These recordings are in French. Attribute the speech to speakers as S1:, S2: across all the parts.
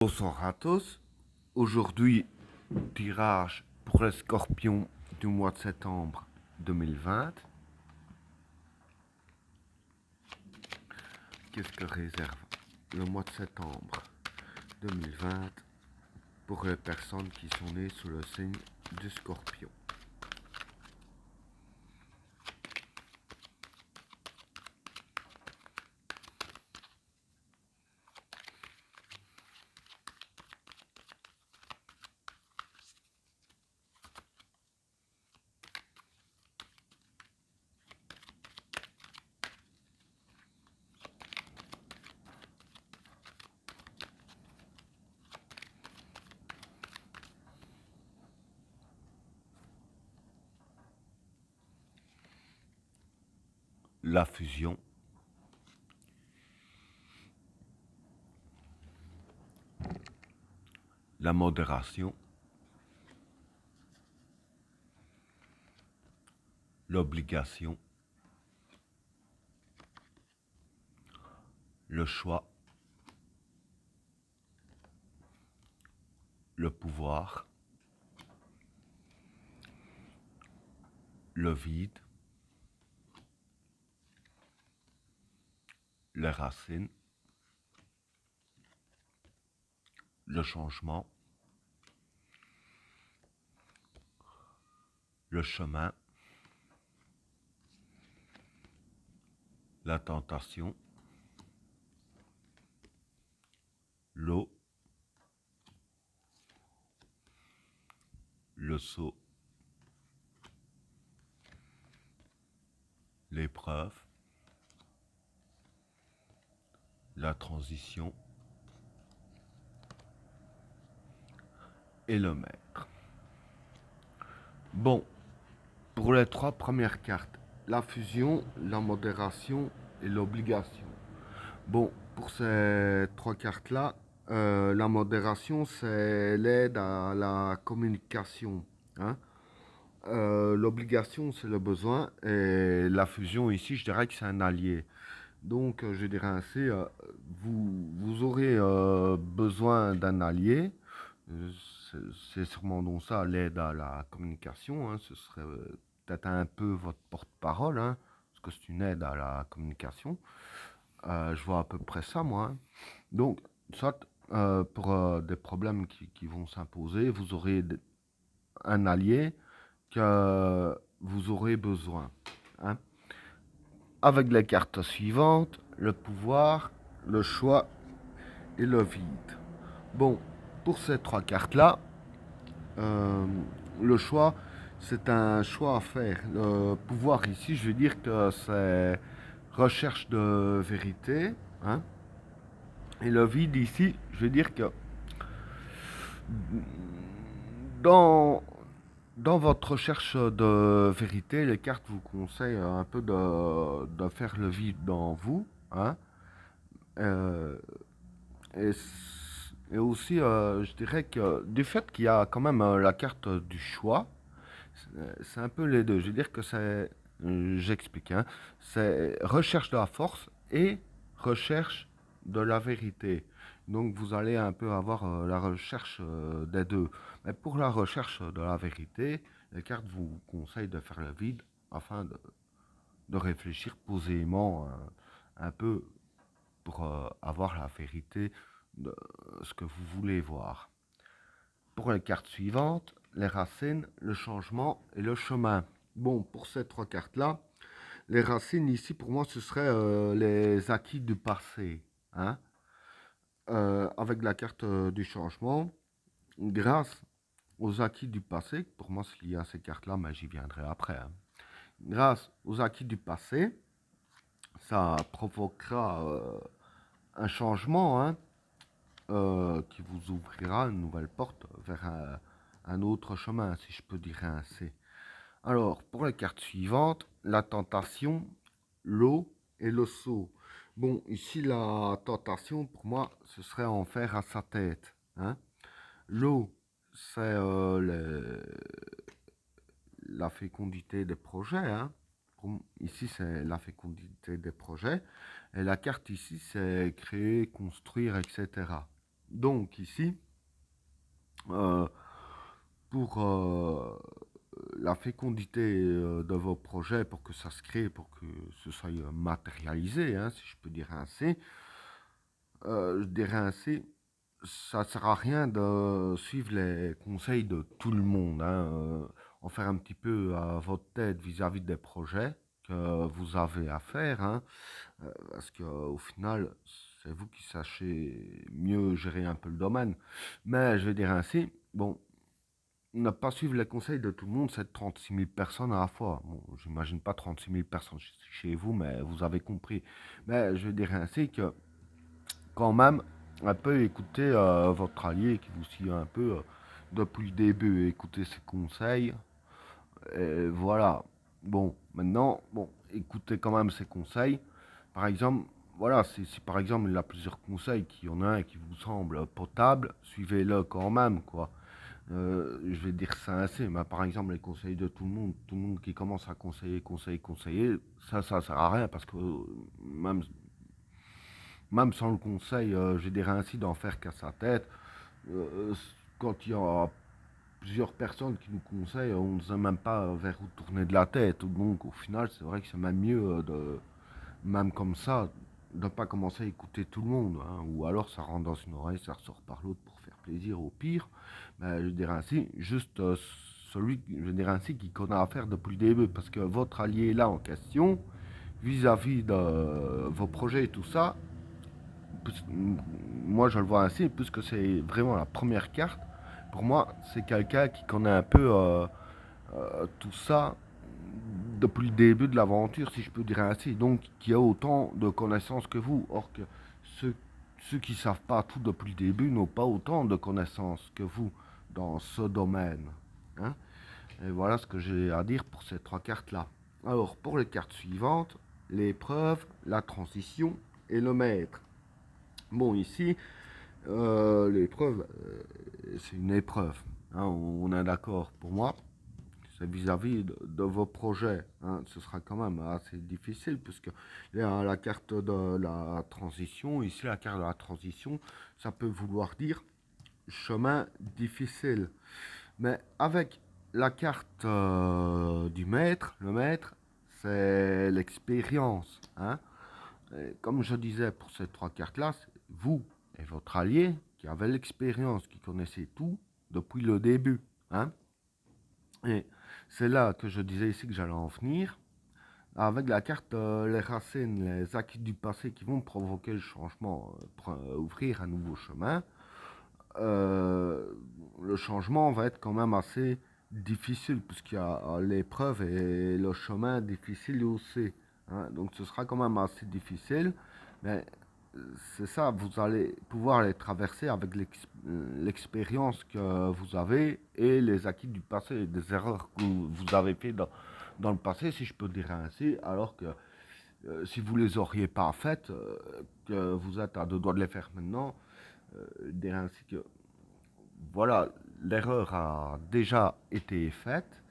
S1: Bonsoir à tous. Aujourd'hui, tirage pour les scorpions du mois de septembre 2020. Qu'est-ce que réserve le mois de septembre 2020 pour les personnes qui sont nées sous le signe du scorpion? La fusion, la modération, l'obligation, le choix, le pouvoir, le vide, les racines, le changement, le chemin, la tentation, l'eau, le saut, l'épreuve, la transition et le maître. Bon, pour les trois premières cartes, la fusion, la modération et l'obligation. Bon, pour ces trois cartes-là, la modération, c'est l'aide à la communication, hein. L'obligation, c'est le besoin. Et la fusion, ici, je dirais que c'est un allié. Donc, je dirais ainsi, vous aurez besoin d'un allié. Euh, c'est sûrement donc ça, l'aide à la communication, hein. Ce serait peut-être un peu votre porte-parole, hein, parce que c'est une aide à la communication. Je vois à peu près ça, moi, hein. Donc, soit pour des problèmes qui vont s'imposer, vous aurez un allié que vous aurez besoin, hein. Avec les cartes suivantes, le pouvoir, le choix et le vide. Bon, pour ces trois cartes-là, euh, le choix, c'est un choix à faire. Le pouvoir ici, je veux dire que c'est recherche de vérité, hein. Et le vide ici, je veux dire que dans, dans votre recherche de vérité, les cartes vous conseillent un peu de faire le vide dans vous, hein. Euh, et, et aussi, je dirais que du fait qu'il y a quand même la carte du choix, c'est un peu les deux. Je veux dire que c'est, j'explique, hein, c'est recherche de la force et recherche de la vérité. Donc vous allez un peu avoir la recherche des deux. Mais pour la recherche de la vérité, les cartes vous conseillent de faire le vide afin de réfléchir posément un peu pour avoir la vérité de ce que vous voulez voir. Pour les cartes suivantes, les racines, le changement et le chemin. Bon, pour ces trois cartes-là, les racines ici, pour moi, ce serait les acquis du passé, hein. Avec la carte du changement, grâce aux acquis du passé, pour moi, s'il y a ces cartes-là, mais j'y viendrai après, hein. Grâce aux acquis du passé, ça provoquera un changement, hein, qui vous ouvrira une nouvelle porte vers un autre chemin, si je peux dire ainsi. Alors, pour les cartes suivantes, la tentation, l'eau et le saut. Bon, ici, la tentation, pour moi, ce serait en faire à sa tête, hein. L'eau, c'est la fécondité des projets, hein. Ici, c'est la fécondité des projets. Et la carte ici, c'est créer, construire, etc. Donc ici, euh, pour la fécondité de vos projets, pour que ça se crée, pour que ce soit matérialisé, hein, si je peux dire ainsi, je dirais ainsi, ça ne sert à rien de suivre les conseils de tout le monde, hein, en faire un petit peu à votre tête vis-à-vis des projets que vous avez à faire, hein, parce qu'au final, c'est vous qui sachez mieux gérer un peu le domaine. Mais je vais dire ainsi, bon, ne pas suivre les conseils de tout le monde, c'est 36 000 personnes à la fois. Bon, j'imagine pas 36 000 personnes chez vous, mais vous avez compris. Mais je vais dire ainsi que quand même un peu écouter votre allié qui vous suit un peu depuis le début, écouter ses conseils. Et voilà. Bon, maintenant, bon, écoutez quand même ses conseils. Par exemple, voilà, si par exemple il a plusieurs conseils, qu'il y en a un qui vous semble potable, suivez-le quand même, quoi. Je vais dire ça ainsi, mais par exemple les conseils de tout le monde qui commence à conseiller, ça sert à rien parce que même même sans le conseil, je dirais ainsi, d'en faire qu'à sa tête. Euh, Quand il y a plusieurs personnes qui nous conseillent, on ne sait même pas vers où tourner de la tête. Donc au final, c'est vrai que c'est même mieux même comme ça, de ne pas commencer à écouter tout le monde, hein. Ou alors ça rentre dans une oreille, ça ressort par l'autre pour faire plaisir au pire. Mais je dirais ainsi, juste celui, je dirais ainsi, qui connaît à faire depuis le début. Parce que votre allié là en question, vis-à-vis de vos projets et tout ça, moi je le vois ainsi, puisque c'est vraiment la première carte. Pour moi, c'est quelqu'un qui connaît un peu tout ça depuis le début de l'aventure, si je peux dire ainsi. Donc, qui a autant de connaissances que vous. Or que ceux, ceux qui ne savent pas tout depuis le début n'ont pas autant de connaissances que vous dans ce domaine, hein. Et voilà ce que j'ai à dire pour ces trois cartes-là. Alors, pour les cartes suivantes, l'épreuve, la transition et le maître. Bon, ici, l'épreuve, c'est une épreuve, hein, on est d'accord. Pour moi, c'est vis-à-vis de vos projets, hein, ce sera quand même assez difficile puisque il y a la carte de la transition. Ici, la carte de la transition, ça peut vouloir dire chemin difficile. Mais avec la carte du maître, le maître, c'est l'expérience, hein. Et comme je disais pour ces trois cartes-là, c'est vous et votre allié qui avez l'expérience, qui connaissez tout depuis le début, hein. Et c'est là que je disais ici que j'allais en venir, avec la carte les racines, les acquis du passé qui vont provoquer le changement, pour ouvrir un nouveau chemin. euh, le changement va être quand même assez difficile, puisqu'il y a l'épreuve et le chemin difficile aussi, hein. Donc ce sera quand même assez difficile, mais c'est ça, vous allez pouvoir les traverser avec l'expérience que vous avez et les acquis du passé, des erreurs que vous avez fait dans le passé, si je peux dire ainsi, alors que si vous les auriez pas faites, que vous êtes à deux doigts de les faire maintenant, dire ainsi que voilà, l'erreur a déjà été faite.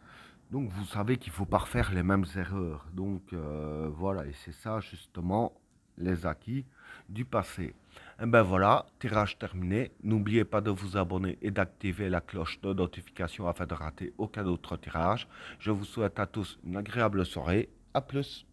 S1: Donc vous savez qu'il faut pas refaire les mêmes erreurs. Donc voilà, et c'est ça justement les acquis du passé. Et ben voilà, tirage terminé. N'oubliez pas de vous abonner et d'activer la cloche de notification afin de rater aucun autre tirage. Je vous souhaite à tous une agréable soirée. À plus.